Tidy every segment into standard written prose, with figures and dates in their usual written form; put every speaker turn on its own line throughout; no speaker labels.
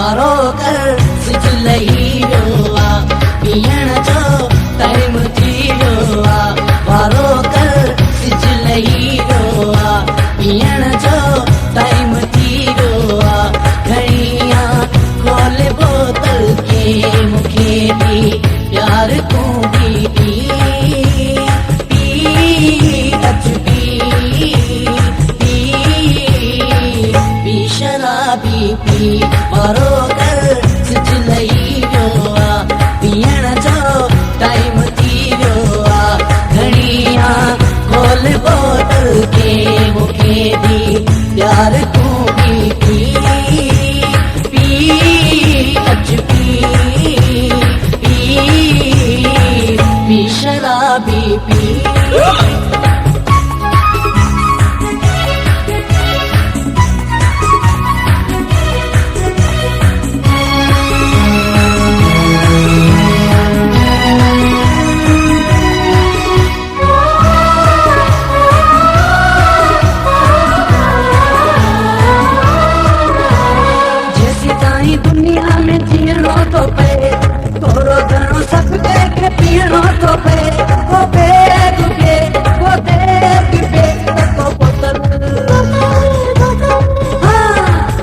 वारो कर सिज लही वियो आहे पीअण जो टाइम थी वियो आहे वारो कर सिज लही वियो आहे पीअण जो टाइम थी वियो आहे घड़िया खोल बोतल के मूंखे भी प्यार तूं भी पी पी अच पी शराबी पी वारो कर सिज लही वियो आहे पीअण जो टाइम थी वियो आहे घड़िया खोल बोतल के मूंखे भी प्यार तूं भी पी पी अच पी शराबी पी दुनिया में जीअणो थो पए थोरो घणो सभु कंहिंखे पीअणो थो पए को बैग पे को देग पे को बोतल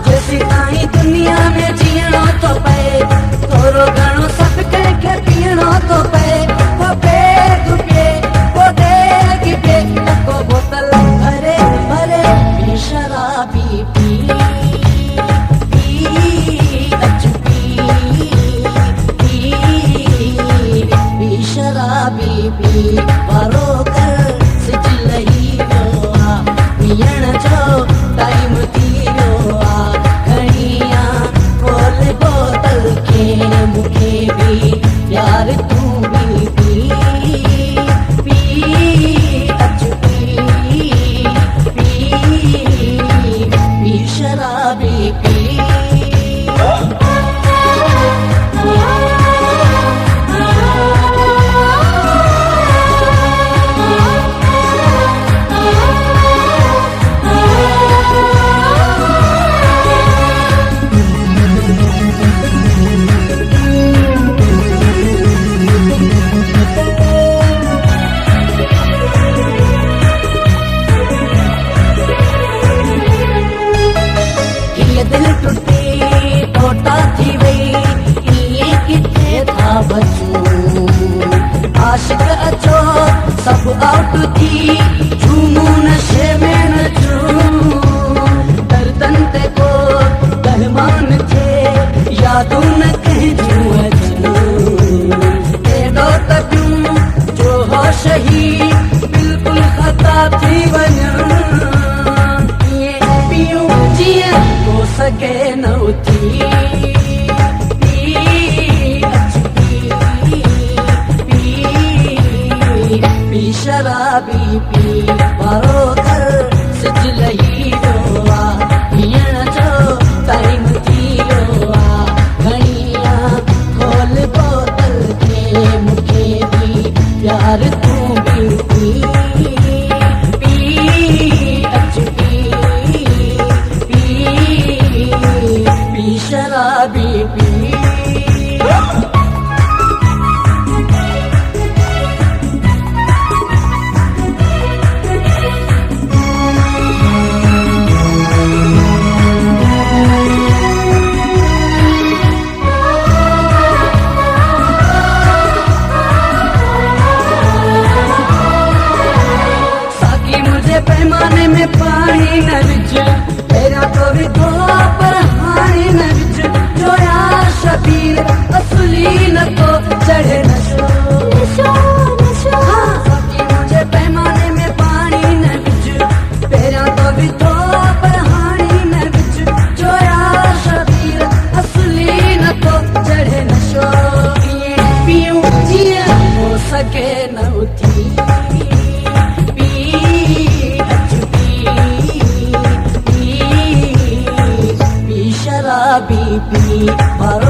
जेसी ताईं दुनिया में जीअणो थो पए थोरो घणो सभु कंहिंखे पीअणो थो पए को बैग पे को देग पे को बोतल भरे भरे पी शराबी पी शराबी पी वारो कर सिज लही वियो आहे पीअण जो टाइम थी वियो आहे घड़िया खोल बोतल के मूंखे भी प्यार तूं भी पी पी अच पी शराबी पी दिल टूटे टोटा थी वई इए किथे था बचूं आशिक अचो सब आउट थी झूमू नशे में नचूं दर्दन ते को दहमान थे यादूं न कहिजूं अचूं एॾो त पियूं जो होश ही बिल्कुल खता थी वञूं हो सके न उथी पी शराबी पी वारो कर सिज लही वियो आहे पीअण जो टाइम थी वियो आहे घड़िया खोल बोतल के मूंखे भी प्यार तूं भी पी पी अच पी शराबी पी साकी मुझे पैमाने में पानी न विझ तेरा तो भी दो पर हानी न विझ जो यार शबीर असली न तो चढ़े नशो साकी मुझे पैमाने में पानी न विझ तेरा तो भी दो पर हानी न विझ जो यार शबीर असली न तो चढ़े नशो पीऊं जीअं हो सके न उथी शराबी पी वारो